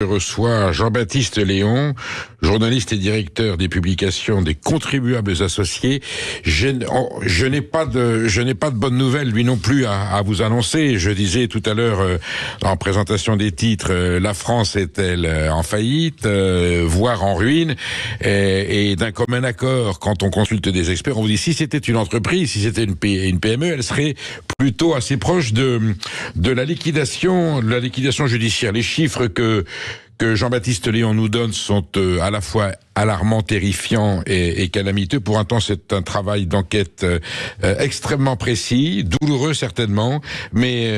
Je reçois Jean-Baptiste Léon, journaliste et directeur des publications des Contribuables Associés. Je n'ai pas de bonnes nouvelles, lui non plus, à vous annoncer. Je disais tout à l'heure, en présentation des titres, la France est-elle en faillite, voire en ruine, et d'un commun accord, quand on consulte des experts, on vous dit si c'était une entreprise, si c'était une PME, elle serait plutôt assez proche de la liquidation judiciaire. Les chiffres que Jean-Baptiste Léon nous donne sont à la fois alarmants, terrifiants et calamiteux. Pour un temps, c'est un travail d'enquête extrêmement précis, douloureux certainement, mais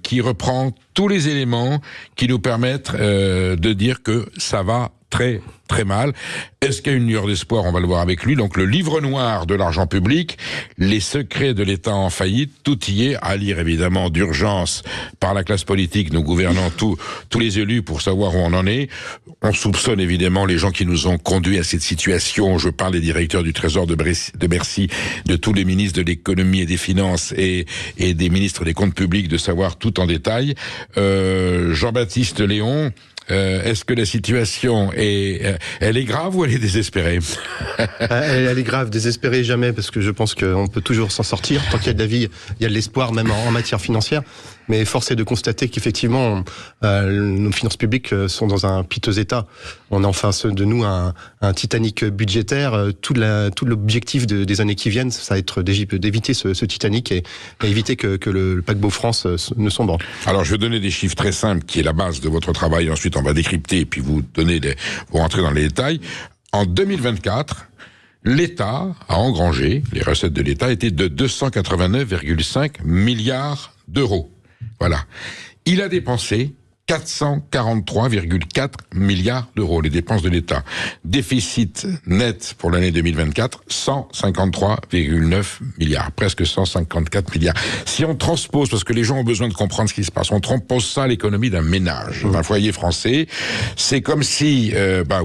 qui reprend tous les éléments qui nous permettent de dire que ça va très très mal. Est-ce qu'il y a une lueur d'espoir? On va le voir avec lui. Donc le livre noir de l'argent public, les secrets de l'État en faillite, tout y est, à lire évidemment d'urgence par la classe politique, nous gouvernant tous les élus pour savoir où on en est. On soupçonne évidemment les gens qui nous ont conduits à cette situation. Je parle des directeurs du Trésor de Bercy, de tous les ministres de l'économie et des finances et des ministres des comptes publics, de savoir tout en détail. Jean-Baptiste Léon, est-ce que la situation elle est grave ou elle est désespérée? Elle est grave, désespérée jamais, parce que je pense qu'on peut toujours s'en sortir. Tant qu'il y a de la vie, il y a de l'espoir, même en matière financière. Mais force est de constater qu'effectivement, nos finances publiques sont dans un piteux état. On a en face de nous un Titanic budgétaire. Tout l'objectif des années qui viennent, ça va être d'éviter ce Titanic et éviter que le paquebot France ne sombre. Alors, je vais donner des chiffres très simples, qui est la base de votre travail. Ensuite, on va décrypter et puis vous rentrer dans les détails. En 2024, l'État a engrangé, les recettes de l'État étaient de 289,5 milliards d'euros. Voilà. Il a dépensé 443,4 milliards d'euros, les dépenses de l'État. Déficit net pour l'année 2024, 153,9 milliards, presque 154 milliards. Si on transpose, parce que les gens ont besoin de comprendre ce qui se passe, on transpose ça à l'économie d'un ménage, d'un foyer français, c'est comme si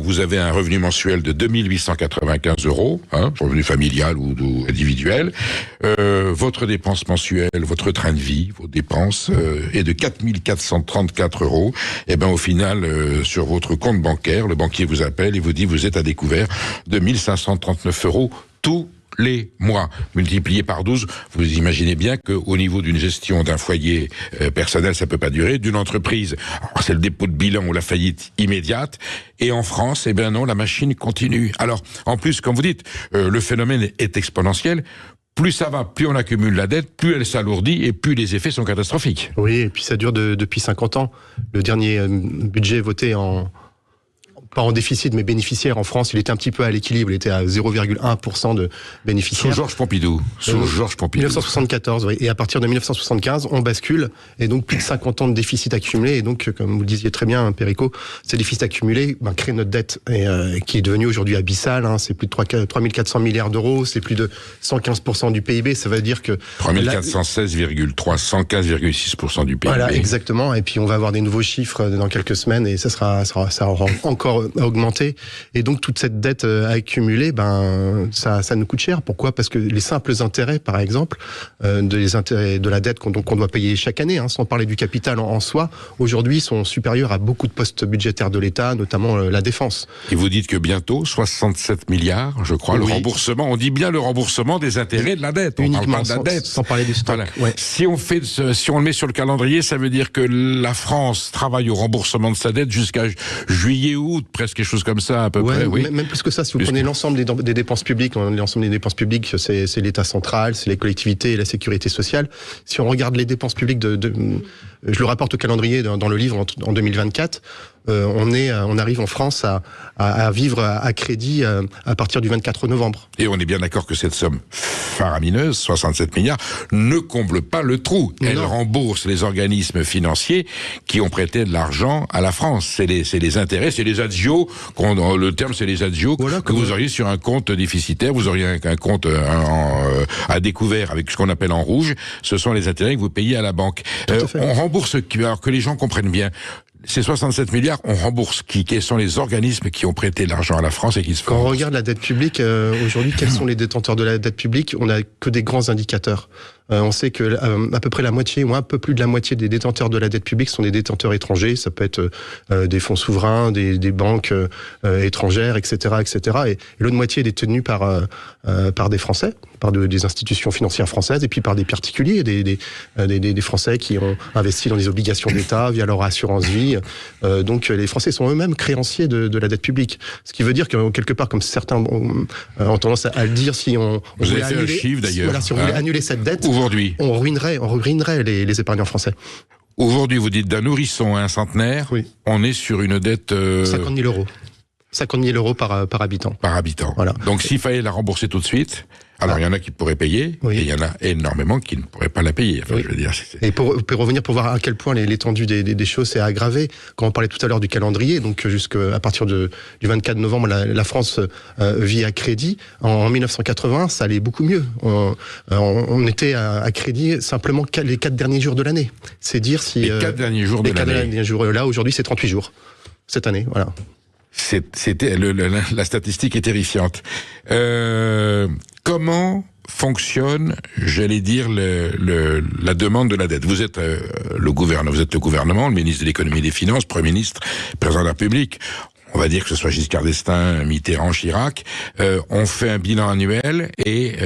vous avez un revenu mensuel de 2895 euros, revenu familial ou individuel, votre dépense mensuelle, votre train de vie, vos dépenses est de 4434 euros. Et au final, sur votre compte bancaire, le banquier vous appelle et vous dit vous êtes à découvert de 1539 euros tous les mois. Multiplié par 12, vous imaginez bien qu'au niveau d'une gestion d'un foyer personnel, ça peut pas durer. D'une entreprise, c'est le dépôt de bilan ou la faillite immédiate. Et en France, non, la machine continue. Alors, en plus, comme vous dites, le phénomène est exponentiel. Plus ça va, plus on accumule la dette, plus elle s'alourdit et plus les effets sont catastrophiques. Oui, et puis ça dure depuis 50 ans. Le dernier budget voté pas en déficit, mais bénéficiaire en France, il était un petit peu à l'équilibre, il était à 0,1% de bénéficiaires. Sous Georges Pompidou. 1974, oui. Et à partir de 1975, on bascule, et donc plus de 50 ans de déficit accumulé, et donc, comme vous le disiez très bien, Perico, ces déficits accumulés créent notre dette, qui est devenue aujourd'hui abyssale, c'est plus de 3400 milliards d'euros, c'est plus de 115% du PIB, ça veut dire que... 115,6% du PIB. Voilà, exactement, et puis on va avoir des nouveaux chiffres dans quelques semaines, et ça aura encore augmenté, et donc toute cette dette accumulée, ça nous coûte cher. Pourquoi? Parce que les simples intérêts, par exemple, des intérêts de la dette qu'on doit payer chaque année, sans parler du capital en soi, aujourd'hui sont supérieurs à beaucoup de postes budgétaires de l'État, notamment la défense. Et vous dites que bientôt 67 milliards, je crois, le remboursement. On dit bien le remboursement des intérêts de la dette. On uniquement parle pas de la dette, sans parler du stock. Voilà. Ouais. Si on le met sur le calendrier, ça veut dire que la France travaille au remboursement de sa dette jusqu'à juillet-août. Presque quelque chose comme ça à peu près, oui. Même plus que ça, si vous prenez l'ensemble des dépenses publiques, c'est l'État central, c'est les collectivités et la sécurité sociale. Si on regarde les dépenses publiques je le rapporte au calendrier dans le livre en 2024, on arrive en France à vivre à crédit à partir du 24 novembre. Et on est bien d'accord que cette somme faramineuse, 67 milliards, ne comble pas le trou. Elle rembourse les organismes financiers qui ont prêté de l'argent à la France. C'est les intérêts, c'est les adios, le terme c'est les adios, que vous auriez sur un compte déficitaire, vous auriez un compte à découvert avec ce qu'on appelle en rouge, ce sont les intérêts que vous payez à la banque. On rembourse, alors que les gens comprennent bien, ces 67 milliards, on rembourse qui? Quels sont les organismes qui ont prêté de l'argent à la France et qui se font... Quand on regarde la dette publique, aujourd'hui, quels sont les détenteurs de la dette publique? On n'a que des grands indicateurs. On sait que à peu près la moitié ou un peu plus de la moitié des détenteurs de la dette publique sont des détenteurs étrangers. Ça peut être des fonds souverains, des banques étrangères, etc., etc. Et l'autre moitié est détenue par des Français, par des institutions financières françaises, et puis par des particuliers, des Français qui ont investi dans des obligations d'État via leur assurance vie. Donc les Français sont eux-mêmes créanciers de la dette publique. Ce qui veut dire que quelque part, comme certains ont tendance à le dire, si on voulait annuler, si on voulait annuler cette dette, aujourd'hui, on ruinerait les épargnants français. Aujourd'hui, vous dites d'un nourrisson à un centenaire, oui. On est sur une dette... 50 000 euros. 50 000 euros par habitant. Par habitant. Voilà. Donc s'il fallait la rembourser tout de suite, alors il y en a qui pourraient payer, oui. Et il y en a énormément qui ne pourraient pas la payer. Enfin, oui. je veux dire, et pour revenir, pour voir à quel point l'étendue des choses s'est aggravée, quand on parlait tout à l'heure du calendrier, donc jusqu'à partir du 24 novembre, la France vit à crédit. En 1980, ça allait beaucoup mieux. On était à crédit simplement les 4 derniers jours de l'année. C'est dire si... Les 4 derniers jours de l'année. Les 4 derniers jours. Là, aujourd'hui, c'est 38 jours. Cette année, voilà. C'était la statistique est terrifiante. Comment fonctionne, j'allais dire, la demande de la dette? Vous êtes le gouvernement, le ministre de l'économie et des finances, Premier ministre, président de la République. On va dire que ce soit Giscard d'Estaing, Mitterrand, Chirac, on fait un bilan annuel et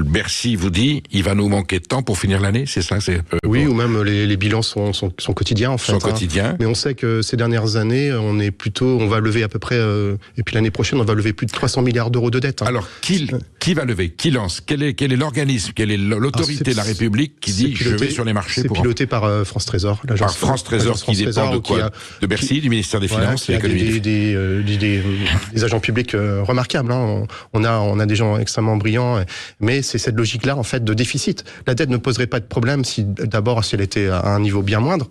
Bercy vous dit il va nous manquer de temps pour finir l'année, c'est ça? Oui, ou même les bilans sont quotidiens en fait. Sont quotidiens. Mais on sait que ces dernières années, on va lever à peu près, et puis l'année prochaine, on va lever plus de 300 milliards d'euros de dette. Alors, qui va lever? Qui lance? Quel est l'organisme? Quelle est l'autorité de la République qui dit je vais sur les marchés? C'est piloté par France Trésor. Par France Trésor qui dépend de quoi? De Bercy, du ministère des Finances, de l'économie. Des agents publics remarquables. Hein. On a des gens extrêmement brillants, mais c'est cette logique-là en fait de déficit. La dette ne poserait pas de problème si elle était à un niveau bien moindre.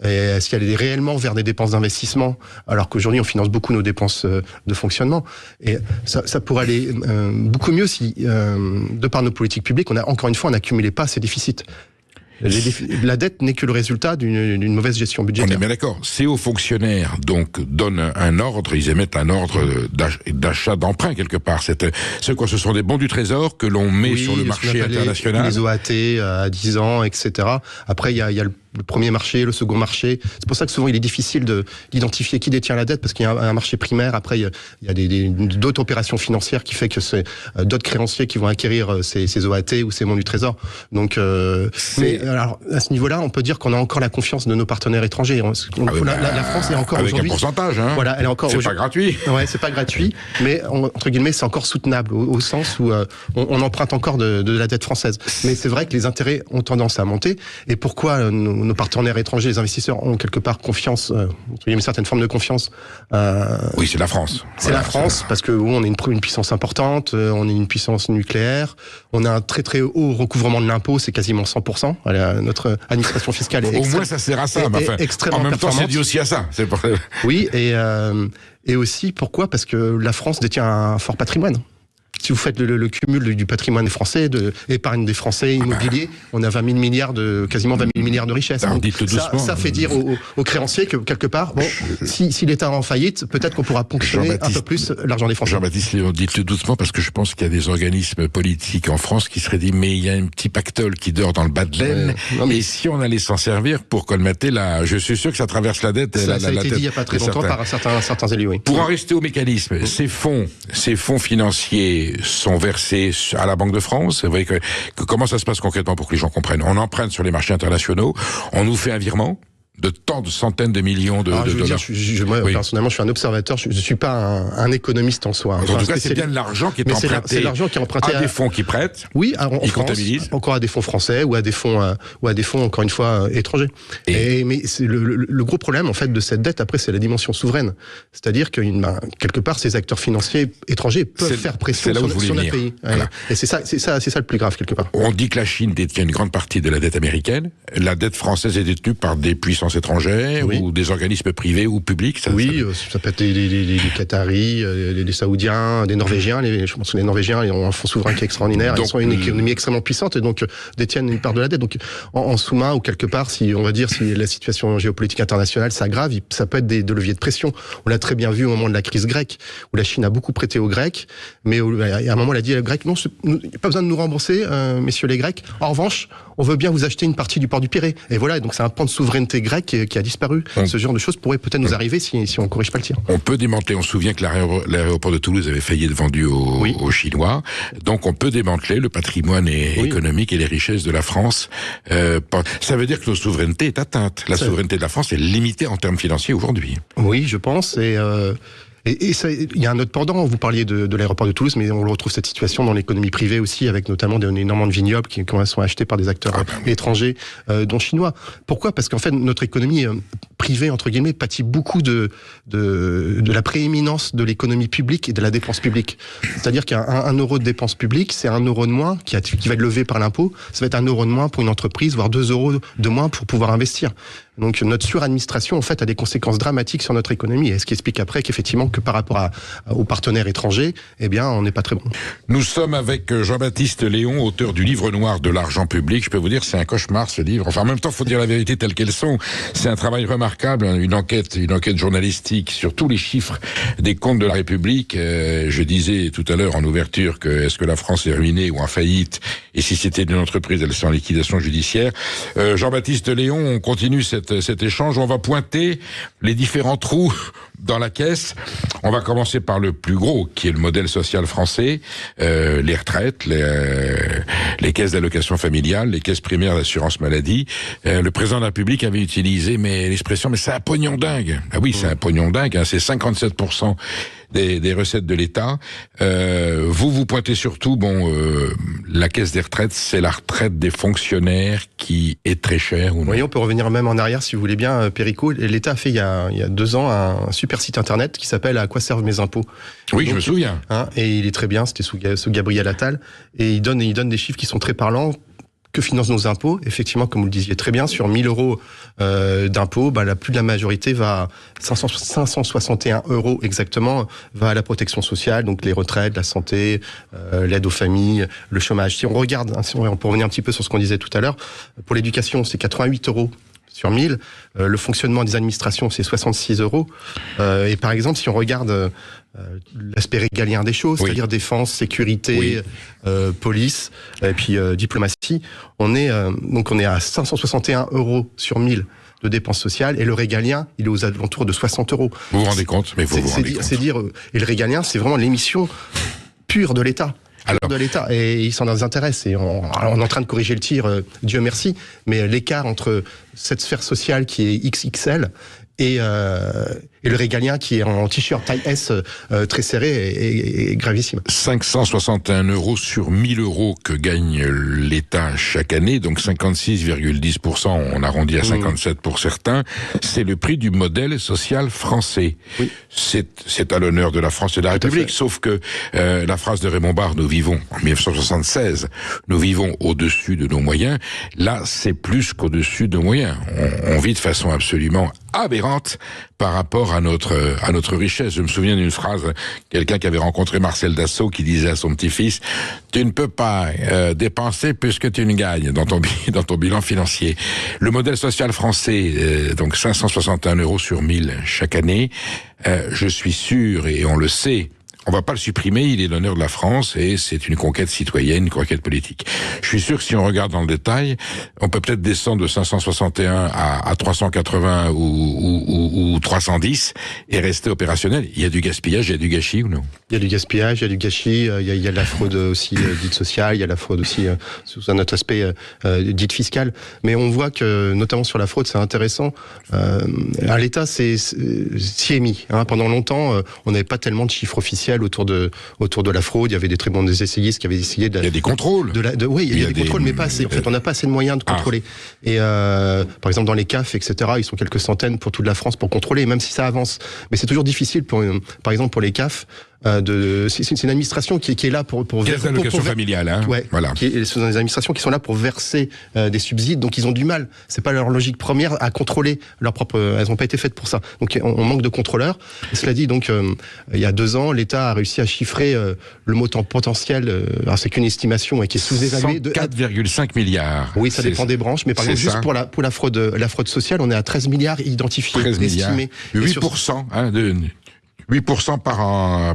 Et si elle est réellement vers des dépenses d'investissement, alors qu'aujourd'hui on finance beaucoup nos dépenses de fonctionnement. Et ça pourrait aller beaucoup mieux si, de par nos politiques publiques, on n'accumulait pas ces déficits. La dette n'est que le résultat d'une mauvaise gestion budgétaire. On est bien d'accord. Ces hauts fonctionnaires donc donnent un ordre, ils émettent un ordre d'achat d'emprunt quelque part. Ce sont des bons du Trésor que l'on met sur le marché international. Les OAT à 10 ans, etc. Après, il y a le premier marché, le second marché. C'est pour ça que souvent il est difficile d'identifier qui détient la dette, parce qu'il y a un marché primaire. Après, il y a d'autres opérations financières qui fait que c'est d'autres créanciers qui vont acquérir ces OAT ou ces bons du Trésor. Donc, alors à ce niveau-là, on peut dire qu'on a encore la confiance de nos partenaires étrangers. La France est encore avec aujourd'hui un pourcentage. Hein. Voilà, elle est encore. C'est pas gratuit. Ouais, c'est pas gratuit, mais entre guillemets, c'est encore soutenable au sens où on emprunte encore de la dette française. Mais c'est vrai que les intérêts ont tendance à monter. Et pourquoi nos partenaires étrangers, les investisseurs, ont quelque part confiance, il y a une certaine forme de confiance. Oui, c'est la France. C'est la France, parce que on est une puissance importante, on est une puissance nucléaire, on a un très très haut recouvrement de l'impôt, c'est quasiment 100%. Notre administration fiscale est au moins ça sert à ça. Extrêmement en même temps, performante. c'est dû aussi à ça. Oui, et aussi pourquoi? Parce que la France détient un fort patrimoine. Si vous faites le cumul du patrimoine français, de l'épargne des Français immobiliers, on a quasiment 20 000 milliards de richesses. Alors, dites-le doucement. Ça fait dire aux créanciers que quelque part, si l'État est en faillite, peut-être qu'on pourra ponctionner un peu plus l'argent des Français. Jean-Baptiste Léon, dites-le doucement, parce que je pense qu'il y a des organismes politiques en France qui seraient dit, mais il y a un petit pactole qui dort dans le bas de laine, et si on allait s'en servir pour colmater je suis sûr que ça traverse la dette. Ça a été dit il n'y a pas très longtemps par certains élus, oui. Pour en rester au mécanisme, ces fonds financiers sont versés à la Banque de France. Vous voyez que comment ça se passe concrètement pour que les gens comprennent? On emprunte sur les marchés internationaux, on nous fait un virement de tant de centaines de millions de dollars. Moi, personnellement, je suis un observateur, je ne suis pas un économiste en soi. En tout cas, c'est bien de l'argent qui est emprunté. C'est l'argent qui est emprunté à des fonds qui prêtent. Oui, en ils France, comptabilisent. Encore à des fonds français ou à des fonds, encore une fois, étrangers. Mais c'est le gros problème, en fait, de cette dette, après, c'est la dimension souveraine. C'est-à-dire que, quelque part, ces acteurs financiers étrangers peuvent faire pression sur notre pays. Voilà. Et c'est ça le plus grave, quelque part. On dit que la Chine détient une grande partie de la dette américaine. La dette française est détenue par des puissances défense étrangère, Oui. ou des organismes privés ou publics. Ça Ça peut être les Qataris, les Saoudiens, des Norvégiens. Je pense que les Norvégiens ont un fonds souverain qui est extraordinaire. Donc, ils sont une économie extrêmement puissante et donc détiennent une part de la dette. Donc en sous-main ou quelque part, si la situation géopolitique internationale s'aggrave, ça peut être des leviers de pression. On l'a très bien vu au moment de la crise grecque, où la Chine a beaucoup prêté aux Grecs, mais à un moment elle a dit aux Grecs, non, il n'y a pas besoin de nous rembourser, messieurs les Grecs. En revanche, on veut bien vous acheter une partie du port du Pirée. Et voilà, donc c'est un pan de souveraineté grecque qui a disparu. Ce genre de choses pourrait peut-être nous arriver si on ne corrige pas le tir. On peut démanteler, on se souvient que l'aéroport de Toulouse avait failli être vendu aux Chinois, donc on peut démanteler le patrimoine économique et les richesses de la France. Ça veut dire que notre souveraineté est atteinte. La souveraineté de la France est limitée en termes financiers aujourd'hui. Oui, je pense, et ça, il y a un autre pendant, vous parliez de l'aéroport de Toulouse, mais on retrouve cette situation dans l'économie privée aussi, avec notamment énormément de vignobles qui sont achetés par des acteurs étrangers, dont chinois. Pourquoi ? Parce qu'en fait, notre économie privée, entre guillemets, pâtit beaucoup de la prééminence de l'économie publique et de la dépense publique. C'est-à-dire qu'un euro de dépense publique, c'est 1 euro de moins qui va être levé par l'impôt, ça va être 1 euro de moins pour une entreprise, voire 2 euros de moins pour pouvoir investir. Donc notre suradministration, en fait, a des conséquences dramatiques sur notre économie, et ce qui explique après qu'effectivement, que par rapport aux partenaires étrangers, eh bien, on n'est pas très bon. Nous sommes avec Jean-Baptiste Léon, auteur du livre noir de l'argent public. Je peux vous dire, c'est un cauchemar, ce livre. Enfin, en même temps, il faut dire la vérité telle qu'elles sont. C'est un travail remarquable, une enquête journalistique sur tous les chiffres des comptes de la République. Je disais tout à l'heure en ouverture que est-ce que la France est ruinée ou en faillite, et si c'était une entreprise, elle serait en liquidation judiciaire. Jean-Baptiste Léon, on continue cet échange. On va pointer les différents trous dans la caisse. On va commencer par le plus gros, qui est le modèle social français, les retraites, les caisses d'allocation familiale, les caisses primaires d'assurance maladie. Le président de la République avait utilisé l'expression, mais c'est un pognon dingue. Ah oui, c'est un pognon dingue, hein, c'est 57% des recettes de l'État. Vous pointez surtout, la caisse des retraites, c'est la retraite des fonctionnaires qui est très chère. Ou non ? Oui, on peut revenir même en arrière, si vous voulez bien, Perico. L'État a fait il y a 2 ans un super site internet qui s'appelle « À quoi servent mes impôts ?» Oui, donc, je me souviens. Et il est très bien, c'était sous Gabriel Attal. Et il donne des chiffres qui sont très parlants. Que financent nos impôts ? Effectivement, comme vous le disiez très bien, sur 1 000 euros d'impôts, plus de la majorité va, 561 euros exactement, va à la protection sociale, donc les retraites, la santé, l'aide aux familles, le chômage. Si on regarde, on peut revenir un petit peu sur ce qu'on disait tout à l'heure, pour l'éducation, c'est 88 euros sur 1000. Le fonctionnement des administrations, c'est 66 euros. Et par exemple, si on regarde l'aspect régalien des choses, c'est-à-dire défense, sécurité, police, et puis diplomatie, on est à 561 euros sur 1000 de dépenses sociales, et le régalien, il est aux alentours de 60 euros. Vous vous rendez compte ? Mais vous vous rendez compte. C'est dire, et le régalien, c'est vraiment l'émission pure de l'État. De l'État, et ils s'en intéressent, et on est en train de corriger le tir, Dieu merci, mais l'écart entre cette sphère sociale qui est XXL et le régalien qui est en t-shirt taille S très serré est gravissime. 561 euros sur 1 000 euros que gagne l'État chaque année, donc 56,10%, on arrondit à 57 pour certains, c'est le prix du modèle social français. Oui. C'est à l'honneur de la France et de la République, sauf que la phrase de Raymond Barre, nous vivons en 1976, nous vivons au-dessus de nos moyens, là c'est plus qu'au-dessus de nos moyens. On vit de façon absolument aberrante par rapport à notre richesse. Je me souviens d'une phrase, quelqu'un qui avait rencontré Marcel Dassault qui disait à son petit-fils, tu ne peux pas dépenser plus que tu ne gagnes dans ton bilan financier. Le modèle social français, donc 561 euros sur 1000 chaque année, je suis sûr, et on le sait, on va pas le supprimer, il est l'honneur de la France et c'est une conquête citoyenne, une conquête politique. Je suis sûr que si on regarde dans le détail, on peut peut-être descendre de 561 à 380 ou 310 et rester opérationnel. Il y a du gaspillage, il y a du gâchis ou non ? Il y a du gaspillage, il y a du gâchis, il y a de la fraude aussi dite sociale, il y a de la fraude aussi sous un autre aspect dite fiscale. Mais on voit que, notamment sur la fraude, c'est intéressant. L'État s'y est mis. Pendant longtemps, on n'avait pas tellement de chiffres officiels autour de la fraude. Il y avait des très bons essayistes qui avaient essayé de... Il y a des contrôles. Oui, il y a des contrôles, mais pas assez. En fait, on n'a pas assez de moyens de contrôler. Et par exemple, dans les CAF, etc., ils sont quelques centaines pour toute la France pour contrôler, même si ça avance. Mais c'est toujours difficile, par exemple, pour les CAF, c'est une administration qui est là pour caisse d'allocation familiale, hein. Ouais, voilà. Ce sont des administrations qui sont là pour verser des subsides, donc ils ont du mal. C'est pas leur logique première à contrôler leur propre. Elles n'ont pas été faites pour ça. Donc on manque de contrôleurs. Et cela dit, donc il y a 2 ans, l'État a réussi à chiffrer le montant potentiel. Alors c'est qu'une estimation et qui est sous-évaluée de 4,5 milliards. Oui, ça dépend des branches, mais par exemple juste pour la fraude sociale, on est à 13 milliards identifiés, 13 milliards. estimés. 8%, hein, 8% par an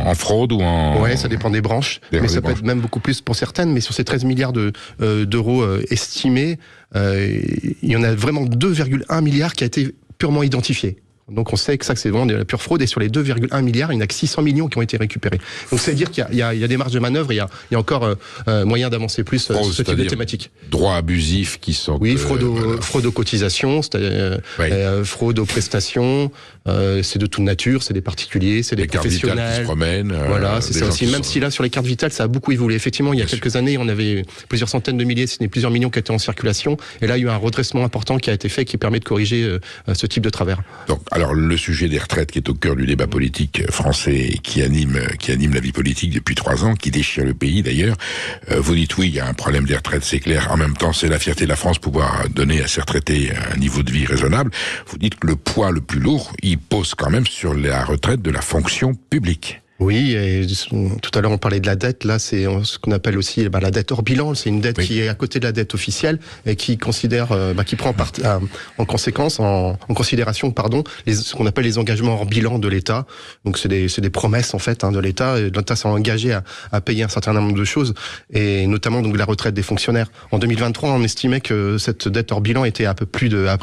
en fraude ou en... Ouais, ça dépend des branches, mais ça peut être même beaucoup plus pour certaines. Mais sur ces 13 milliards d'euros estimés, il y en a vraiment 2,1 milliards qui a été purement identifié. Donc on sait que ça c'est vraiment de la pure fraude, et sur les 2,1 milliards, il n'y en a que 600 millions qui ont été récupérés. Donc c'est à dire qu'il y a des marges de manœuvre, il y a encore moyen d'avancer plus sur ce type de thématique. Droits abusifs qui sont... Oui, fraude aux cotisations, c'est-à-dire fraude aux prestations, c'est de toute nature, c'est des particuliers, c'est des professionnels. Cartes vitales qui se promènent. Voilà, c'est ça aussi. Même si là, sur les cartes vitales, ça a beaucoup évolué. Effectivement, il y a quelques années, on avait plusieurs centaines de milliers, si ce n'est plusieurs millions qui étaient en circulation. Et là, il y a eu un redressement important qui a été fait, qui permet de corriger ce type de travers. Donc, alors, le sujet des retraites qui est au cœur du débat politique français et qui anime la vie politique depuis 3 ans, qui déchire le pays d'ailleurs. Vous dites oui, il y a un problème des retraites, c'est clair. En même temps, c'est la fierté de la France pouvoir donner à ses retraités un niveau de vie raisonnable. Vous dites que le poids le plus lourd, il pose quand même sur la retraite de la fonction publique. Oui, et tout à l'heure on parlait de la dette. Là, c'est ce qu'on appelle aussi la dette hors bilan. C'est une dette qui est à côté de la dette officielle et qui considère, qui prend en considération, ce qu'on appelle les engagements hors bilan de l'État. Donc c'est des promesses en fait de l'État. L'État s'est engagé à payer un certain nombre de choses, et notamment donc la retraite des fonctionnaires. En 2023, on estimait que cette dette hors bilan était à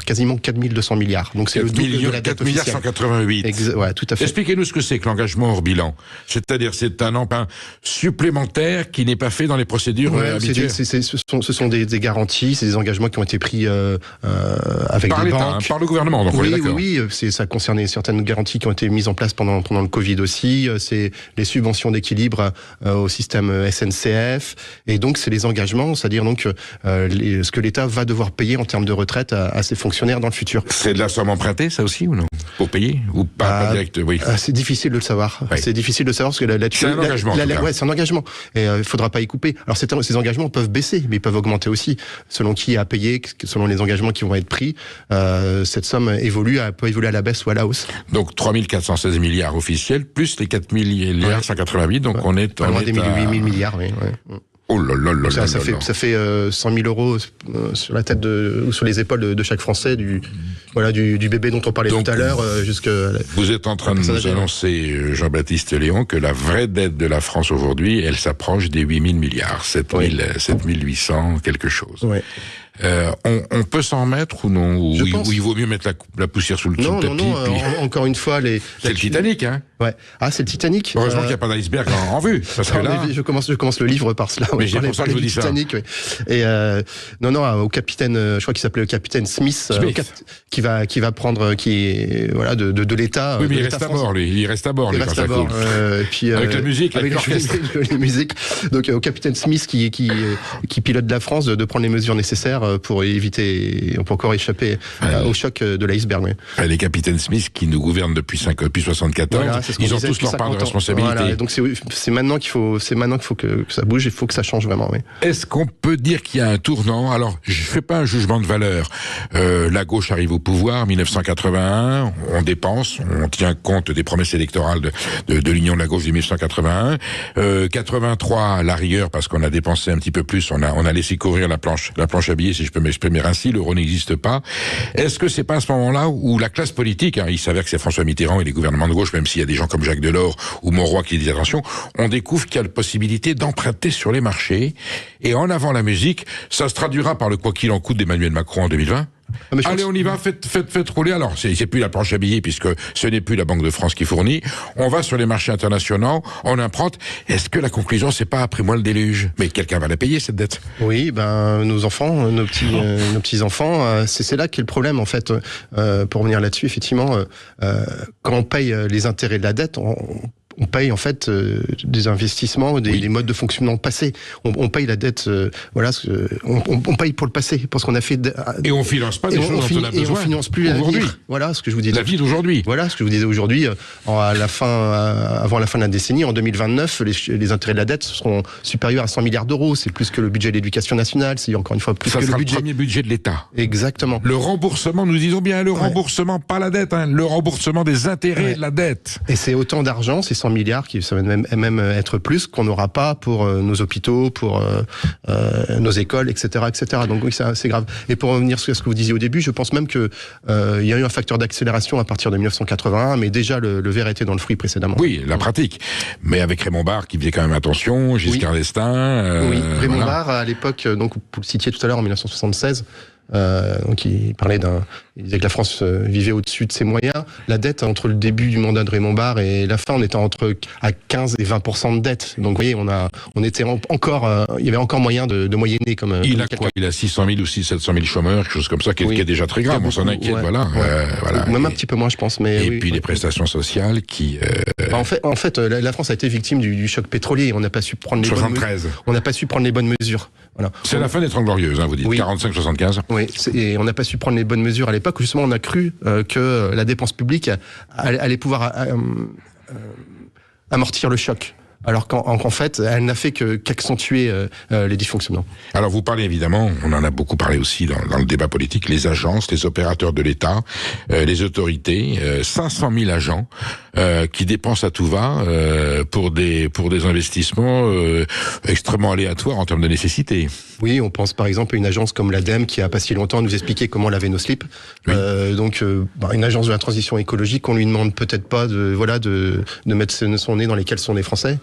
quasiment 4200 milliards. Donc c'est le double de la dette officielle. 4,188. Ouais, tout à fait. Expliquez-nous ce que c'est que l'engagement hors bilan. C'est-à-dire, c'est un emprunt supplémentaire qui n'est pas fait dans les procédures habituelles. Ce sont des garanties, c'est des engagements qui ont été pris avec par des l'État, banques. Par le gouvernement. Donc Oui, ça concernait certaines garanties qui ont été mises en place pendant le Covid aussi. C'est les subventions d'équilibre au système SNCF, et donc c'est les engagements, c'est-à-dire donc ce que l'État va devoir payer en termes de retraite à ses fonctionnaires dans le futur. C'est de la somme empruntée, ça aussi, ou non? Pour payer ou pas direct? Oui. C'est difficile de le savoir. Oui. C'est difficile de savoir parce que c'est un engagement. C'est un engagement. Et il faudra pas y couper. Alors ces engagements peuvent baisser, mais ils peuvent augmenter aussi selon qui a payé, selon les engagements qui vont être pris. Cette somme peut évoluer à la baisse ou à la hausse. Donc 3 416 milliards officiels plus les 4 milliards 188. Donc on est loin des 8 000 milliards. Oui. Oh là là là là. Ça fait 100 000 euros sur la tête ou sur les épaules de chaque Français, du bébé dont on parlait tout à l'heure jusqu'à... Vous êtes en train de nous annoncer, Jean-Baptiste Léon, que la vraie dette de la France aujourd'hui, elle s'approche des 8 000 milliards, 7 800 quelque chose. Oui. On peut s'en remettre ou non, ou il vaut mieux mettre la poussière sous le tapis? Non, encore une fois... C'est le Titanic, hein? Ouais. Ah, c'est le Titanic. Heureusement qu'il n'y a pas d'iceberg en vue. Parce que là... je commence le livre par cela. Mais c'est pour ça que je vous dis Titanic, ça. Oui. Et au capitaine, je crois qu'il s'appelait le capitaine Smith. Qui va prendre, de l'État. Oui, mais il reste à bord, lui. Il reste à bord, quand ça coule. Avec la musique, avec l'orchestre. Les musiques. Donc, au capitaine Smith qui pilote la France de prendre les mesures nécessaires pour encore échapper au choc de l'iceberg. Oui. Les capitaines Smith qui nous gouvernent depuis 74, voilà, ils ont tous leur part de responsabilité. Voilà, donc c'est maintenant qu'il faut que ça bouge, il faut que ça change vraiment. Oui. Est-ce qu'on peut dire qu'il y a un tournant? Alors, je fais pas un jugement de valeur. La gauche arrive au pouvoir, 1981, on dépense, on tient compte des promesses électorales de l'Union de la gauche de 1981. 83, à la rigueur, parce qu'on a dépensé un petit peu plus, on a laissé courir la planche à billets, si je peux m'exprimer ainsi, l'euro n'existe pas. Est-ce que c'est pas à ce moment-là où la classe politique, il s'avère que c'est François Mitterrand et les gouvernements de gauche, même s'il y a des gens comme Jacques Delors ou Monroy qui disent attention, on découvre qu'il y a la possibilité d'emprunter sur les marchés, et en avant la musique, ça se traduira par le quoi qu'il en coûte d'Emmanuel Macron en 2020. Allez, on y va, faites rouler. Alors, c'est plus la planche à billets, puisque ce n'est plus la Banque de France qui fournit. On va sur les marchés internationaux, on emprunte. Est-ce que la conclusion, c'est pas après moi le déluge? Mais quelqu'un va la payer, cette dette. Oui, nos enfants, nos petits-enfants, c'est là qu'est le problème, en fait. Pour revenir là-dessus, effectivement, quand on paye les intérêts de la dette, on paye en fait des investissements, des modes de fonctionnement passés. On paye la dette, on paye pour le passé, parce qu'on a fait. Et on finance pas des choses dont on a besoin. Et on finance plus l'avenir. Voilà ce que je vous disais. La vie d'aujourd'hui. Voilà ce que je vous disais aujourd'hui. Avant la fin de la décennie, en 2029, les intérêts de la dette seront supérieurs à 100 milliards d'euros. C'est plus que le budget de l'éducation nationale. C'est encore une fois plus que le budget. Ça sera le premier budget de l'État. Exactement. Le remboursement, nous disons bien le remboursement, pas la dette, le remboursement des intérêts de la dette. Et c'est autant d'argent, c'est 100 milliards, ça va même être plus, qu'on n'aura pas pour nos hôpitaux, pour nos écoles, etc., etc. Donc oui, c'est grave. Et pour revenir sur ce que vous disiez au début, je pense même que il y a eu un facteur d'accélération à partir de 1981, mais déjà le verre était dans le fruit précédemment. Oui, la pratique. Mais avec Raymond Barre qui faisait quand même attention, Giscard d'Estaing. Oui, Raymond Barre à l'époque, donc vous le citiez tout à l'heure en 1976. Donc il disait que la France vivait au-dessus de ses moyens. La dette entre le début du mandat de Raymond Barre et la fin, on était à 15 et 20% de dette. Donc vous voyez, on était encore, il y avait encore moyen de moyenner comme. Il a 600 000 ou 700 000 chômeurs, quelque chose comme ça, qui est déjà très grave. On s'en inquiète, voilà. Même un petit peu moins, je pense. Mais puis les prestations sociales qui. En fait, la France a été victime du choc pétrolier. On n'a pas su prendre les 73. On n'a pas su prendre les bonnes mesures. Voilà. C'est la fin des 30 Glorieuses, vous dites. 45-75. Oui, et on n'a pas su prendre les bonnes mesures à l'époque. Justement, on a cru que la dépense publique allait pouvoir amortir le choc. Alors qu'en fait, elle n'a fait qu'accentuer les dysfonctionnements. Alors vous parlez évidemment, on en a beaucoup parlé aussi dans le débat politique, les agences, les opérateurs de l'État, les autorités, 500 000 agents qui dépensent à tout va pour des investissements extrêmement aléatoires en termes de nécessité. Oui, on pense par exemple à une agence comme l'ADEME qui a pas si longtemps nous expliqué comment laver nos slips. Oui. Une agence de la transition écologique, on lui demande peut-être pas de mettre son nez dans les caleçons des Français.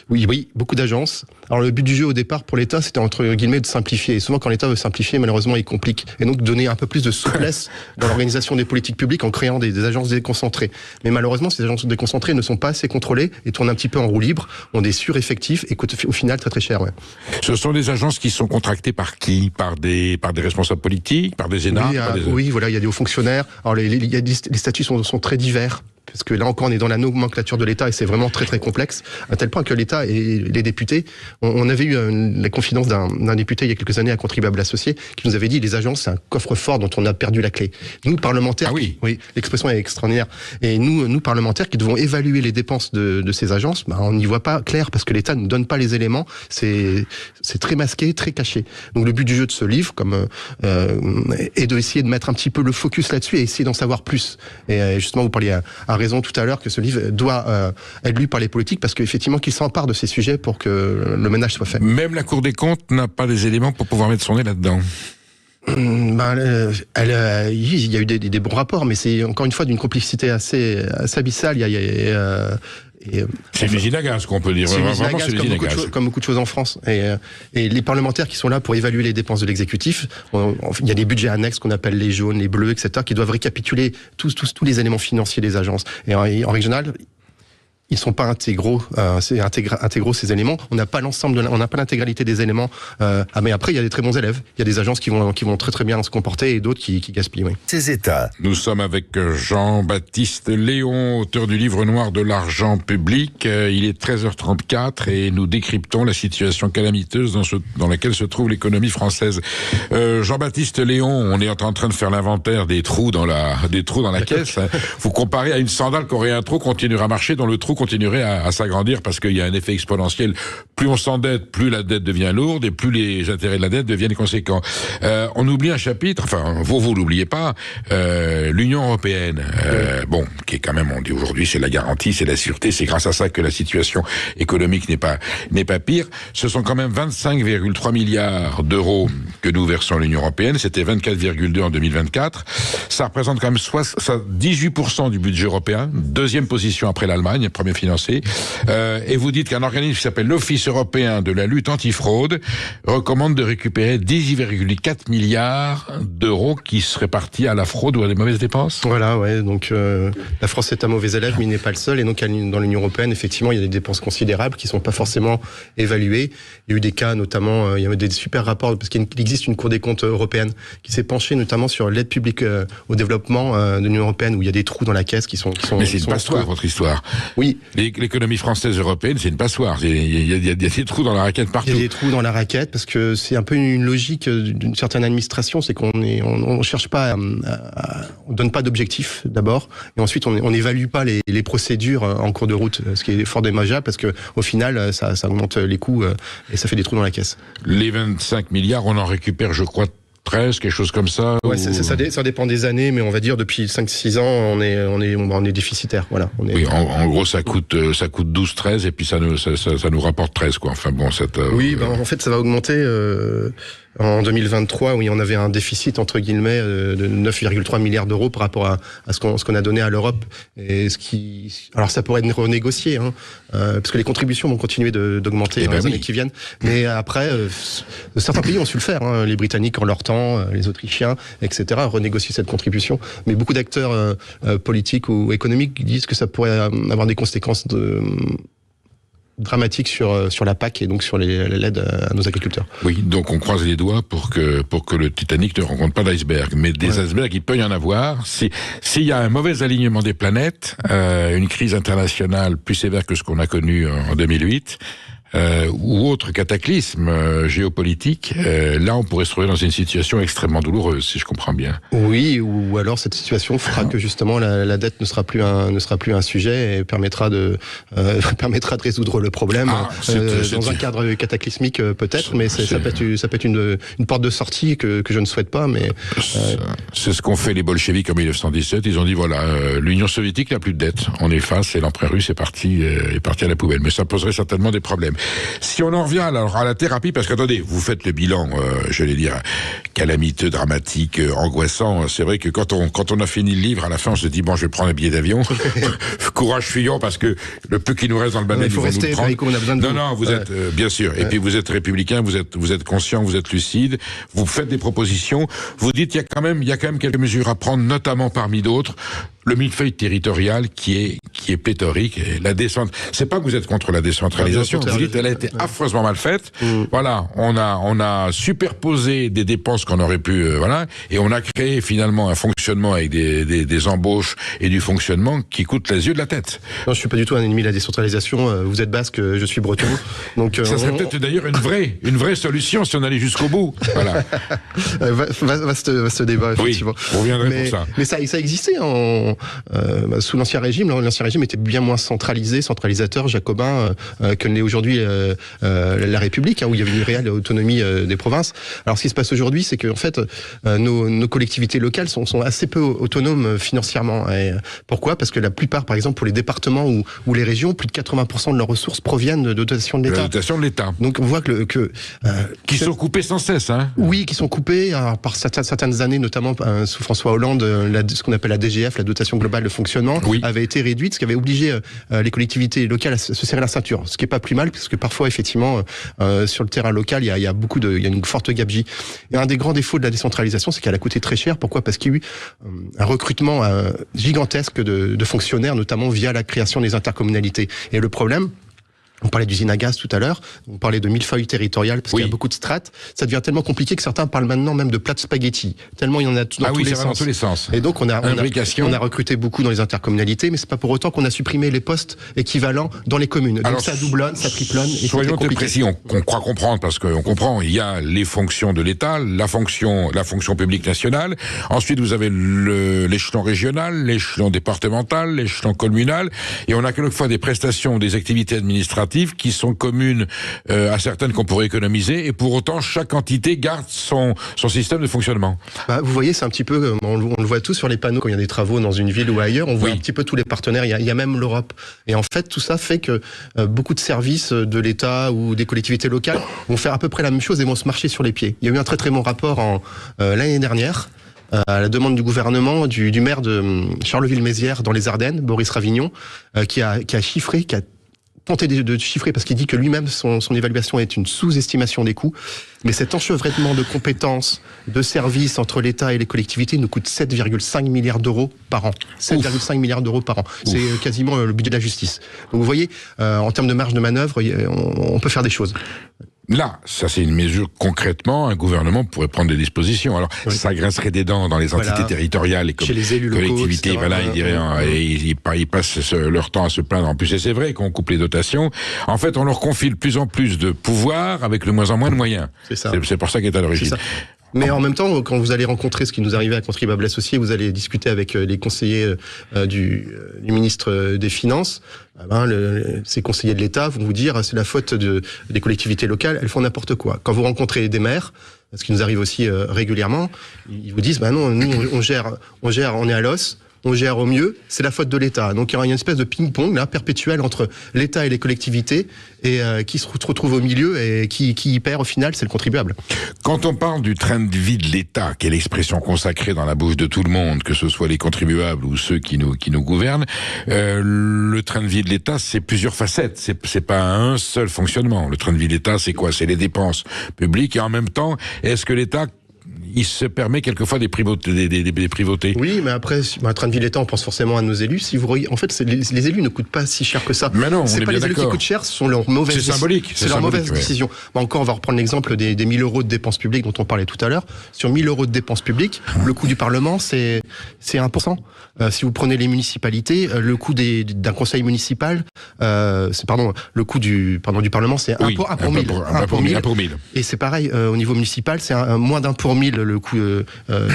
Oui, beaucoup d'agences. Alors le but du jeu au départ pour l'État, c'était entre guillemets de simplifier. Et souvent quand l'État veut simplifier, malheureusement, il complique. Et donc donner un peu plus de souplesse dans l'organisation des politiques publiques en créant des agences déconcentrées. Mais malheureusement, ces agences déconcentrées ne sont pas assez contrôlées et tournent un petit peu en roue libre, ont des sureffectifs et coûtent au final très très cher. Ouais. Ce sont des agences qui sont contractées par qui ? Par des responsables politiques, par des énarques? Oui, voilà, il y a des hauts fonctionnaires. Alors les statuts sont très divers. Parce que là encore, on est dans la nomenclature de l'État et c'est vraiment très très complexe, à tel point que l'État et les députés, on avait eu la confidence d'un député il y a quelques années à Contribuables Associés qui nous avait dit les agences c'est un coffre-fort dont on a perdu la clé. Nous parlementaires, oui, l'expression est extraordinaire. Et nous parlementaires qui devons évaluer les dépenses de ces agences, on n'y voit pas clair parce que l'État ne donne pas les éléments. C'est très masqué, très caché. Donc le but du jeu de ce livre, est de essayer de mettre un petit peu le focus là-dessus et essayer d'en savoir plus. Et justement, vous parliez à raison tout à l'heure que ce livre doit être lu par les politiques parce qu'effectivement qu'ils s'emparent de ces sujets pour que le ménage soit fait. Même la Cour des comptes n'a pas des éléments pour pouvoir mettre son nez là-dedans. Il y a eu des bons rapports, mais c'est encore une fois d'une complicité assez abyssale. C'est une usine à gaz qu'on peut dire. C'est une usine à gaz, comme beaucoup de choses en France. Et les parlementaires qui sont là pour évaluer les dépenses de l'exécutif, il y a des budgets annexes qu'on appelle les jaunes, les bleus, etc., qui doivent récapituler tous les éléments financiers des agences. Et en régional, ils sont pas intégraux ces éléments. On n'a pas on n'a pas l'intégralité des éléments. Mais après, il y a des très bons élèves. Il y a des agences qui vont très très bien se comporter et d'autres qui gaspillent. Oui. Ces États. Nous sommes avec Jean-Baptiste Léon, auteur du livre noir de l'argent public. Il est 13h34 et nous décryptons la situation calamiteuse dans laquelle se trouve l'économie française. Jean-Baptiste Léon, on est en train de faire l'inventaire des trous dans la caisse. Vous comparez à une sandale qui aurait un trou, continuera à marcher, dans le trou continuerait à s'agrandir parce qu'il y a un effet exponentiel. Plus on s'endette, plus la dette devient lourde et plus les intérêts de la dette deviennent conséquents. On oublie un chapitre, enfin vous l'oubliez pas, l'Union européenne, qui est quand même, on dit aujourd'hui, c'est la garantie, c'est la sûreté, c'est grâce à ça que la situation économique n'est pas pire. Ce sont quand même 25,3 milliards d'euros que nous versons à l'Union européenne, c'était 24,2 en 2024. Ça représente quand même 18% du budget européen, deuxième position après l'Allemagne, premier financé. Et vous dites qu'un organisme qui s'appelle l'Office européen de la lutte antifraude recommande de récupérer 18,4 milliards d'euros qui seraient partis à la fraude ou à des mauvaises dépenses. Voilà, ouais. Donc la France est un mauvais élève, mais il n'est pas le seul. Et donc dans l'Union européenne, effectivement, il y a des dépenses considérables qui sont pas forcément évaluées. Il y a eu des cas, notamment, il y a eu des super rapports parce qu'il existe une Cour des comptes européenne qui s'est penchée notamment sur l'aide publique au développement de l'Union européenne où il y a des trous dans la caisse qui sont. Mais c'est une passoire, votre histoire. Oui, Oui. L'économie française européenne, c'est une passoire. Il y a des trous dans la raquette partout. Il y a des trous dans la raquette parce que c'est un peu une logique d'une certaine administration, c'est on cherche pas, on donne pas d'objectifs d'abord, et ensuite on n'évalue pas les procédures en cours de route, ce qui est fort dommageable parce que au final ça augmente les coûts et ça fait des trous dans la caisse. Les 25 milliards, on en récupère, je crois, 13, quelque chose comme ça. Ouais, ça dépend des années, mais on va dire depuis 5-6 ans, on est déficitaire. Voilà. Oui, en gros, ça coûte 12, 13, et puis ça nous rapporte 13, quoi. Enfin bon, oui, en fait, ça va augmenter. En 2023, oui, on avait un déficit entre guillemets de 9,3 milliards d'euros par rapport à ce qu'on a donné à l'Europe. Et alors ça pourrait être renégocié, parce que les contributions vont continuer d'augmenter dans les années qui viennent. Mais après, certains pays ont su le faire, les Britanniques en leur temps, les Autrichiens, etc., renégocier cette contribution. Mais beaucoup d'acteurs politiques ou économiques disent que ça pourrait avoir des conséquences dramatique sur la PAC et donc sur l'aide à nos agriculteurs. Oui, donc on croise les doigts pour que le Titanic ne rencontre pas d'iceberg. Mais des icebergs, il peut y en avoir. S'il y a un mauvais alignement des planètes, une crise internationale plus sévère que ce qu'on a connu en 2008, ou autre cataclysme géopolitique, là on pourrait se retrouver dans une situation extrêmement douloureuse, si je comprends bien. Oui, ou alors cette situation fera que justement la dette ne sera plus un sujet et permettra de résoudre le problème dans un cadre cataclysmique peut-être, mais ça peut être une porte de sortie que je ne souhaite pas, mais c'est ce qu'ont fait les bolcheviks en 1917. Ils ont dit voilà, l'Union soviétique n'a plus de dette, on efface et l'empire russe est parti à la poubelle. Mais ça poserait certainement des problèmes. Si on en revient alors à la thérapie, parce qu'attendez, vous faites le bilan, j'allais dire, calamiteux, dramatique, angoissant. C'est vrai que quand on a fini le livre, à la fin, on se dit, bon, je vais prendre un billet d'avion. Courage, fuyons, parce que le peu qui nous reste dans le banal, il faut rester, on a besoin de vous. Non, vous êtes, bien sûr. Et puis, vous êtes républicain, vous êtes conscient, vous êtes lucide, vous faites des propositions. Vous dites, il y a quand même quelques mesures à prendre, notamment parmi d'autres. Le millefeuille territorial qui est pléthorique, et la descente. C'est pas que vous êtes contre la décentralisation. Vous dites, elle a été affreusement mal faite. Voilà. On a superposé des dépenses qu'on aurait pu, et on a créé finalement un fonctionnement avec des embauches et du fonctionnement qui coûte les yeux de la tête. Non, je suis pas du tout un ennemi de la décentralisation. Vous êtes basque, je suis breton. Donc, ça serait peut-être d'ailleurs une vraie solution si on allait jusqu'au bout. Voilà. Vaste débat, effectivement. Oui, on reviendrait pour ça. Mais ça existait sous l'Ancien Régime. L'Ancien Régime était bien moins centralisateur, jacobin, que ne l'est aujourd'hui la République, où il y avait une réelle autonomie des provinces. Alors, ce qui se passe aujourd'hui, c'est que en fait, nos collectivités locales sont assez peu autonomes financièrement. Et pourquoi ? Parce que la plupart, par exemple, pour les départements ou les régions, plus de 80% de leurs ressources proviennent de dotations de l'État. De dotations de l'État. Donc, on voit qui sont coupées sans cesse, hein. Oui, qui sont coupées par certaines années, notamment sous François Hollande, ce qu'on appelle la DGF, la dotation globale de fonctionnement, avait été réduite, ce qui avait obligé les collectivités locales à se serrer la ceinture. Ce qui est pas plus mal, parce que parfois, effectivement, sur le terrain local, il y a une forte gabegie. Et un des grands défauts de la décentralisation, c'est qu'elle a coûté très cher. Pourquoi ? Parce qu'il y a eu un recrutement gigantesque de fonctionnaires, notamment via la création des intercommunalités. Et le problème, on parlait d'usine à gaz tout à l'heure, on parlait de millefeuille territorial parce qu'il y a beaucoup de strates. Ça devient tellement compliqué que certains parlent maintenant même de plats de spaghettis. Tellement il y en a dans tous les sens. Et donc on a recruté beaucoup dans les intercommunalités, mais c'est pas pour autant qu'on a supprimé les postes équivalents dans les communes. Donc alors, ça doublonne, ça triplonne. Soyons très précis, on croit comprendre, parce qu'on comprend, il y a les fonctions de l'État, la fonction publique nationale. Ensuite vous avez l'échelon régional, l'échelon départemental, l'échelon communal, et on a quelquefois des prestations, des activités administratives qui sont communes à certaines qu'on pourrait économiser, et pour autant chaque entité garde son système de fonctionnement. Vous voyez, c'est un petit peu, on le voit tous sur les panneaux quand il y a des travaux dans une ville ou ailleurs, on voit un petit peu tous les partenaires, il y a même l'Europe. Et en fait, tout ça fait que beaucoup de services de l'État ou des collectivités locales vont faire à peu près la même chose et vont se marcher sur les pieds. Il y a eu un très très bon rapport l'année dernière, à la demande du gouvernement, du maire de Charleville-Mézières dans les Ardennes, Boris Ravignon, qui a tenté de chiffrer, parce qu'il dit que lui-même, son évaluation est une sous-estimation des coûts. Mais cet enchevêtrement de compétences, de services entre l'État et les collectivités nous coûte 7,5 milliards d'euros par an. 7,5 milliards d'euros par an. C'est quasiment le budget de la justice. Donc vous voyez, en termes de marge de manœuvre, on peut faire des choses. Là, ça c'est une mesure concrètement, un gouvernement pourrait prendre des dispositions. Alors, ça grincerait des dents dans les entités territoriales et chez les élus locaux, collectivités, etc. voilà, ils diraient, ils passent leur temps à se plaindre. En plus, et c'est vrai qu'on coupe les dotations. En fait, on leur confie de plus en plus de pouvoir avec de moins en moins de moyens. C'est ça. C'est pour ça qu'il est à l'origine. Mais en même temps, quand vous allez rencontrer ce qui nous arrivait à Contribuables Associés, vous allez discuter avec les conseillers du ministre des Finances. Ces conseillers de l'État vont vous dire c'est la faute des collectivités locales, elles font n'importe quoi. Quand vous rencontrez des maires, ce qui nous arrive aussi régulièrement, ils vous disent non, nous on gère, on est à l'os. On gère au mieux, c'est la faute de l'État. Donc il y a une espèce de ping-pong là, perpétuel entre l'État et les collectivités, et qui se retrouve au milieu, et qui y perd au final, c'est le contribuable. Quand on parle du train de vie de l'État, qui est l'expression consacrée dans la bouche de tout le monde, que ce soit les contribuables ou ceux qui nous gouvernent, le train de vie de l'État, c'est plusieurs facettes. C'est pas un seul fonctionnement. Le train de vie de l'État, c'est quoi? C'est les dépenses publiques, et en même temps, est-ce que l'État il se permet quelquefois des privautés. Oui, mais après, un train de vie de l'État, on pense forcément à nos élus. Si vous en fait, les élus ne coûtent pas si cher que ça. Mais non, c'est pas les élus qui coûtent cher, ce sont leurs mauvaises décisions. C'est symbolique. C'est leur mauvaise décision. Encore, on va reprendre l'exemple des 1000 euros de dépenses publiques dont on parlait tout à l'heure. Sur 1000 euros de dépenses publiques, le coût du Parlement, c'est 1%. Si vous prenez les municipalités, le coût d'un conseil municipal, le coût du Parlement, c'est 1 pour 1000. Et c'est pareil, au niveau municipal, c'est moins d'1 pour 1000 le coût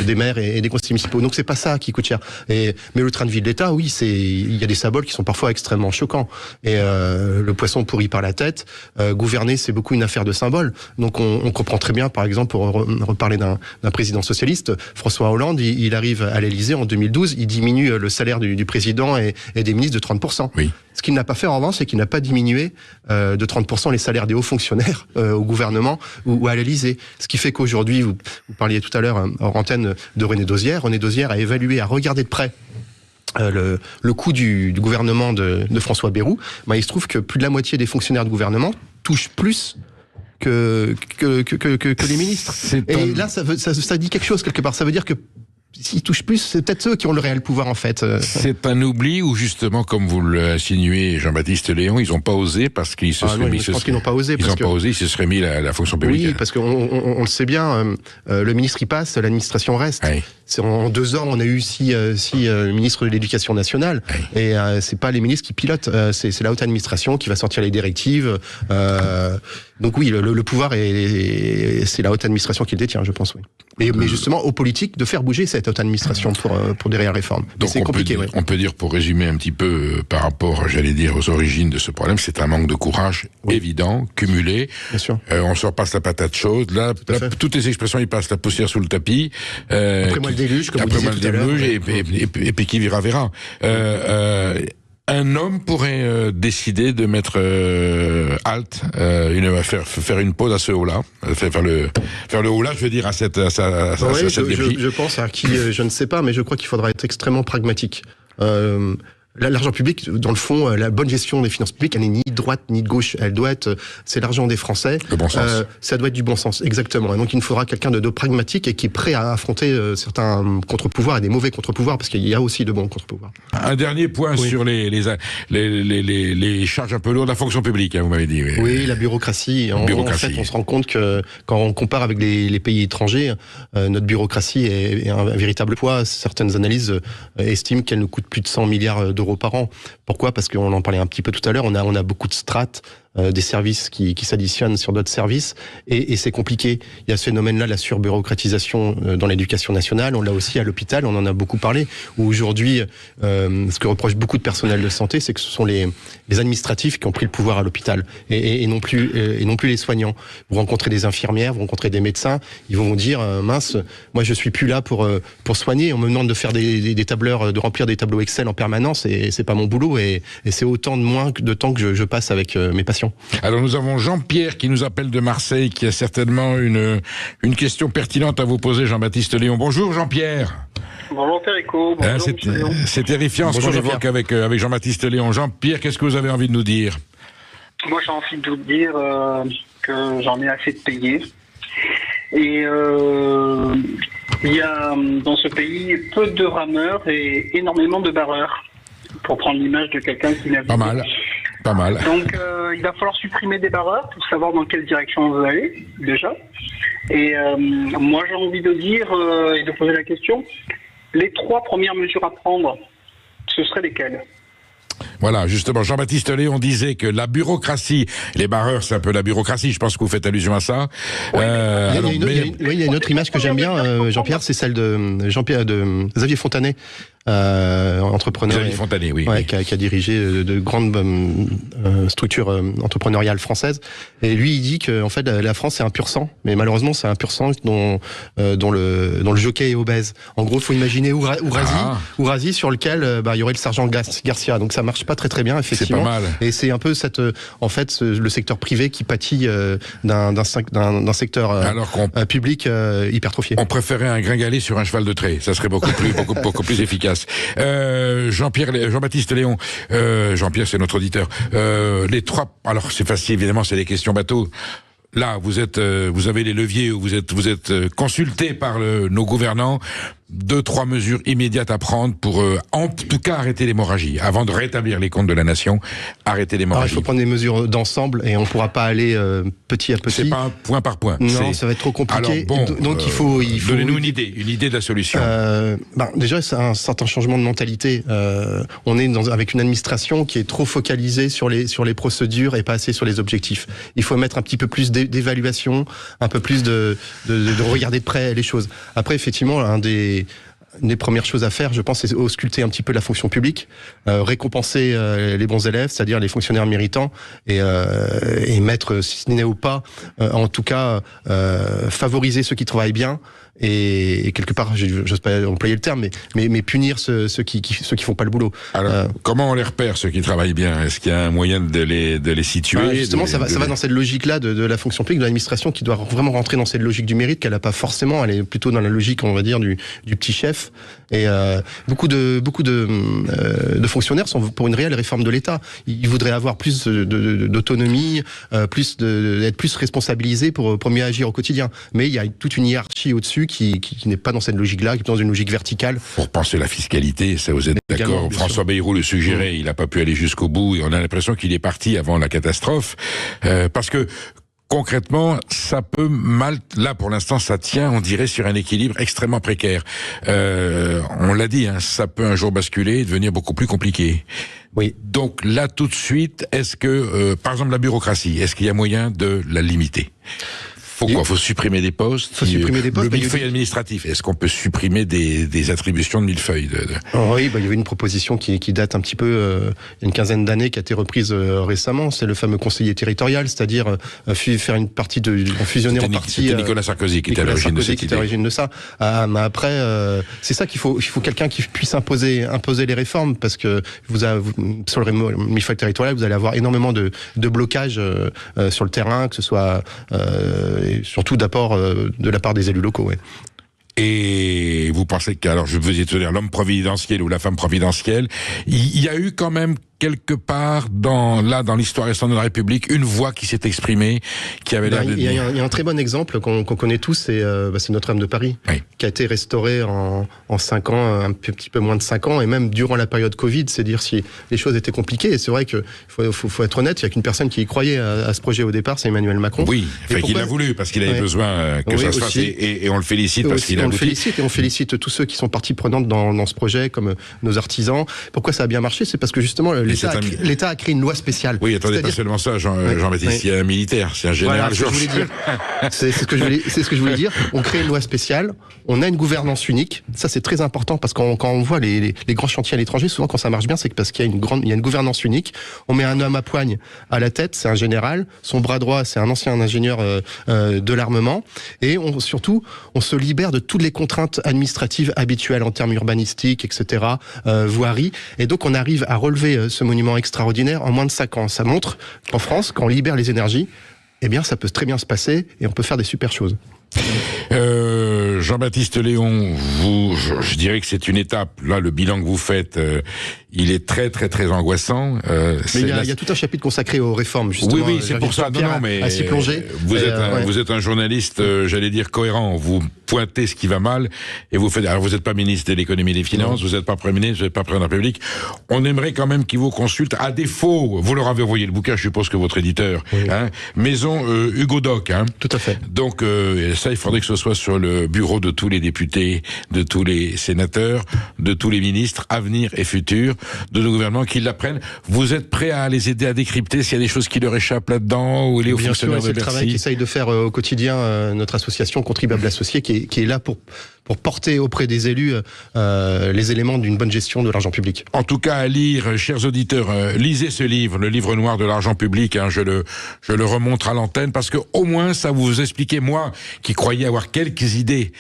des maires et des conseillers municipaux. Donc c'est pas ça qui coûte cher. Mais le train de vie de l'État, oui, il y a des symboles qui sont parfois extrêmement choquants. Et le poisson pourri par la tête, gouverner, c'est beaucoup une affaire de symboles. Donc on comprend très bien, par exemple, pour reparler d'un président socialiste, François Hollande, il arrive à l'Élysée en 2012, il diminue le salaire du président et des ministres de 30%. Oui. Ce qu'il n'a pas fait en revanche, c'est qu'il n'a pas diminué de 30% les salaires des hauts fonctionnaires au gouvernement ou à l'Élysée. Ce qui fait qu'aujourd'hui, vous parliez tout à l'heure en antenne de René Dosière. René Dosière a évalué, a regardé de près le coût du gouvernement de François Bayrou. Il se trouve que plus de la moitié des fonctionnaires de gouvernement touchent plus que les ministres. Et là, ça dit quelque chose quelque part. Ça veut dire que s'ils touchent plus, c'est peut-être eux qui ont le réel pouvoir en fait. C'est un oubli où justement, comme vous l'insinuez, Jean-Baptiste Léon, ils n'ont pas osé parce qu'ils se seraient mis. Je pense qu'ils n'ont pas osé. Ils se seraient mis la fonction publique. Oui, parce qu'on le sait bien, le ministre y passe, l'administration reste. Oui. En 2 ans, on a eu six ministres de l'Éducation nationale, oui. Et c'est pas les ministres qui pilotent, c'est la haute administration qui va sortir les directives. Donc oui, le pouvoir c'est la haute administration qui le détient, je pense. Oui. Mais justement, aux politiques de faire bouger cette haute administration pour des réelles réformes. Donc c'est compliqué. On peut dire, pour résumer un petit peu par rapport, j'allais dire, aux origines de ce problème, c'est un manque de courage évident, cumulé. Bien sûr. On se repasse la patate chaude. Là, toutes les expressions, ils passent la poussière sous le tapis. Après moi le déluge, comme vous disiez tout à l'heure. Et puis qui verra. Un homme pourrait décider de mettre halte, faire une pause à ce haut-là, faire le haut-là, je veux dire, à cette débris. Je pense à qui, je ne sais pas, mais je crois qu'il faudra être extrêmement pragmatique. L'argent public, dans le fond, la bonne gestion des finances publiques, elle n'est ni de droite ni de gauche. C'est l'argent des Français. Le bon sens. Ça doit être du bon sens, exactement. Et donc, il nous faudra quelqu'un de pragmatique et qui est prêt à affronter certains contre-pouvoirs et des mauvais contre-pouvoirs, parce qu'il y a aussi de bons contre-pouvoirs. Un dernier point sur les charges un peu lourdes de la fonction publique, vous m'avez dit. Oui, la bureaucratie. En fait, on se rend compte que quand on compare avec les pays étrangers, notre bureaucratie est un véritable poids. Certaines analyses estiment qu'elle nous coûte plus de 100 milliards d'euros par an. Pourquoi ? Parce qu'on en parlait un petit peu tout à l'heure, on a beaucoup de strates, des services qui s'additionnent sur d'autres services, et c'est compliqué. Il y a ce phénomène-là, la surbureaucratisation dans l'éducation nationale, on l'a aussi à l'hôpital, on en a beaucoup parlé, où aujourd'hui, ce que reprochent beaucoup de personnel de santé, c'est que ce sont les administratifs qui ont pris le pouvoir à l'hôpital, et non plus les soignants. Vous rencontrez des infirmières, vous rencontrez des médecins, ils vont vous dire, mince, moi je suis plus là pour soigner, on me demande de faire des tableurs, de remplir des tableaux Excel en permanence, et c'est pas mon boulot, et c'est autant de temps que je passe avec mes patients. Alors nous avons Jean-Pierre qui nous appelle de Marseille, qui a certainement une question pertinente à vous poser, Jean-Baptiste Léon. Bonjour Jean-Pierre. Bonjour Perico. C'est terrifiant ce qu'on évoque avec Jean-Baptiste Léon. Jean-Pierre, qu'est-ce que vous avez envie de nous dire ? Moi j'ai envie de vous dire que j'en ai assez de payer. Et il y a dans ce pays peu de rameurs et énormément de barreurs. Pour prendre l'image de quelqu'un qui navigue. Pas mal. pas mal. Donc il va falloir supprimer des barreurs pour savoir dans quelle direction on veut aller, déjà. Et moi j'ai envie de dire et de poser la question, les 3 premières mesures à prendre, ce seraient lesquelles ? Voilà, justement, Jean-Baptiste Léon disait que la bureaucratie, les barreurs, c'est un peu la bureaucratie, je pense que vous faites allusion à ça. Il y a une autre image que j'aime bien, Jean-Pierre, c'est celle de Xavier Fontanet, entrepreneur. Xavier Fontanet, oui. Ouais, qui a dirigé de grandes structures entrepreneuriales françaises. Et lui, il dit que en fait, la France, c'est un pur sang. Mais malheureusement, c'est un pur sang dont le jockey est obèse. En gros, il faut imaginer Ourasi, sur lequel il y aurait le sergent Garcia. Donc ça marche pas très bien, effectivement. C'est pas mal. Et c'est un peu le secteur privé qui pâtit d'un secteur public hypertrophié. On préférait un gringalet sur un cheval de trait. Ça serait beaucoup plus efficace. Jean-Baptiste Léon, Jean-Pierre, c'est notre auditeur. Les 3, alors c'est facile, évidemment, c'est des questions bateau. Là, vous avez les leviers, vous êtes consulté par nos gouvernants. 2-3 mesures immédiates à prendre pour, en tout cas, arrêter l'hémorragie. Avant de rétablir les comptes de la nation, arrêter l'hémorragie. Il faut prendre des mesures d'ensemble et on pourra pas aller petit à petit. C'est pas un point par point. Non, ça va être trop compliqué. Alors, donc il faut donnez-nous une idée de la solution. Déjà, c'est un certain changement de mentalité. On est avec une administration qui est trop focalisée sur les procédures et pas assez sur les objectifs. Il faut mettre un petit peu plus d'évaluation, un peu plus de regarder de près les choses. Après, effectivement, une des premières choses à faire, je pense, c'est ausculter un petit peu la fonction publique, récompenser les bons élèves, c'est-à-dire les fonctionnaires méritants, et mettre, si ce n'est ou pas, en tout cas, favoriser ceux qui travaillent bien, et quelque part, j'ose pas employer le terme, mais punir ceux qui font pas le boulot. Alors, comment on les repère, ceux qui travaillent bien? Est-ce qu'il y a un moyen de les situer? Justement, ça va dans cette logique-là de la fonction publique, de l'administration, qui doit vraiment rentrer dans cette logique du mérite qu'elle a pas forcément. Elle est plutôt dans la logique, on va dire, du petit chef. Et beaucoup de fonctionnaires sont pour une réelle réforme de l'État. Ils voudraient avoir plus d'autonomie, être plus responsabilisés pour mieux agir au quotidien. Mais il y a toute une hiérarchie au-dessus qui n'est pas dans cette logique-là, qui est dans une logique verticale. Pour penser la fiscalité, ça vous êtes d'accord? François Bayrou le suggérait, il n'a pas pu aller jusqu'au bout, et on a l'impression qu'il est parti avant la catastrophe, parce que concrètement, ça peut mal. Là, pour l'instant, ça tient, on dirait, sur un équilibre extrêmement précaire. On l'a dit, ça peut un jour basculer et devenir beaucoup plus compliqué. Oui. Donc là, tout de suite, est-ce que, par exemple, la bureaucratie, est-ce qu'il y a moyen de la limiter? Faut supprimer des postes. Le millefeuille administratif. Est-ce qu'on peut supprimer des attributions de millefeuille Oui, il y avait une proposition qui date un petit peu, il y a une quinzaine d'années, qui a été reprise récemment. C'est le fameux conseiller territorial, c'est-à-dire faire une partie fusionner en partie. C'était Nicolas Sarkozy qui était à l'origine de ça. Mais après, c'est ça qu'il faut quelqu'un qui puisse imposer les réformes, parce que sur le millefeuille territorial, vous allez avoir énormément de blocages sur le terrain, que ce soit et surtout d'apport de la part des élus locaux. Ouais. Et vous pensez que, alors je veux dire, l'homme providentiel ou la femme providentielle, il y a eu quand même quelque part dans l'histoire récente de la République une voix qui s'est exprimée, qui avait l'air de dire... Il y a un très bon exemple qu'on connaît tous, c'est Notre-Dame de Paris, oui, qui a été restauré en 5 ans, un petit peu moins de 5 ans, et même durant la période Covid, c'est dire si les choses étaient compliquées. Et c'est vrai que faut être honnête, il y a qu'une personne qui y croyait à ce projet au départ, c'est Emmanuel Macron. Oui, qu'il l'a voulu parce qu'il avait besoin que ça se fasse, et on le félicite parce qu'il a abouti. On félicite tous ceux qui sont partie prenante dans ce projet, comme nos artisans. Pourquoi ça a bien marché? C'est parce que justement l'État a créé une loi spéciale. Oui, attendez, pas seulement ça, Jean-Baptiste, il y a un militaire, c'est un général. Voilà, c'est ce que je voulais dire. On crée une loi spéciale, on a une gouvernance unique. Ça, c'est très important, parce quand on voit les grands chantiers à l'étranger, souvent quand ça marche bien, c'est parce qu'il y a une gouvernance unique. On met un homme à poigne à la tête, c'est un général. Son bras droit, c'est un ancien ingénieur de l'armement. Et surtout, on se libère de toutes les contraintes administratives habituelles en termes urbanistiques, etc., voirie. Et donc, on arrive à relever ce monument extraordinaire en moins de 5 ans. Ça montre qu'en France, quand on libère les énergies, eh bien, ça peut très bien se passer et on peut faire des super choses. Jean-Baptiste Léon, je dirais que c'est une étape. Là, le bilan que vous faites, il est très très très angoissant. Mais il y a tout un chapitre consacré aux réformes, justement. Oui, c'est pour ça. Non, mais à s'y plonger. Vous êtes un journaliste, j'allais dire cohérent. Vous pointez ce qui va mal et vous faites. Alors vous n'êtes pas ministre de l'économie et des finances, vous n'êtes pas Premier ministre, vous n'êtes pas président de la République. On aimerait quand même qu'ils vous consultent. À défaut, vous leur avez envoyé le bouquin, je suppose que votre éditeur, Maison Hugo Doc. Tout à fait. Donc ça, il faudrait que ce soit sur le bureau de tous les députés, de tous les sénateurs, de tous les ministres à venir et futurs de nos gouvernements, qu'ils l'apprennent. Vous êtes prêts à les aider à décrypter s'il y a des choses qui leur échappent là-dedans ou les hauts fonctionnaires de c'est le Bercy? travail qu'essaye de faire au quotidien notre association Contribuables Associés, qui est là pour porter auprès des élus les éléments d'une bonne gestion de l'argent public. En tout cas, à lire, chers auditeurs, lisez ce livre, le livre noir de l'argent public. Je le remonte à l'antenne parce que au moins ça vous expliquait, moi qui croyais avoir quelques idées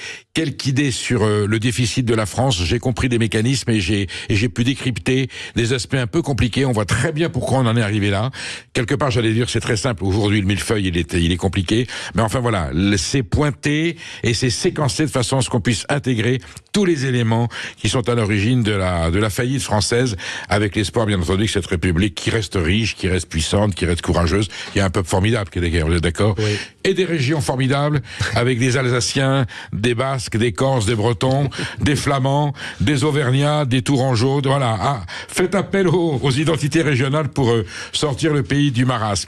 sur le déficit de la France. J'ai compris des mécanismes et j'ai pu décrypter des aspects un peu compliqués. On voit très bien pourquoi on en est arrivé là. Quelque part, j'allais dire, c'est très simple. Aujourd'hui, le millefeuille, il est compliqué. Mais enfin voilà, c'est pointé et c'est séquencé de façon à ce qu'on puisse intégrer tous les éléments qui sont à l'origine de la faillite française, avec l'espoir, bien entendu, que cette République qui reste riche, qui reste puissante, qui reste courageuse, il y a un peuple formidable qui est derrière, vous êtes d'accord? Oui. Et des régions formidables, avec des Alsaciens, des Basques, des Corses, des Bretons, des Flamands, des Auvergnats, des Tourangeaux, voilà. Faites appel aux identités régionales pour sortir le pays du marasme.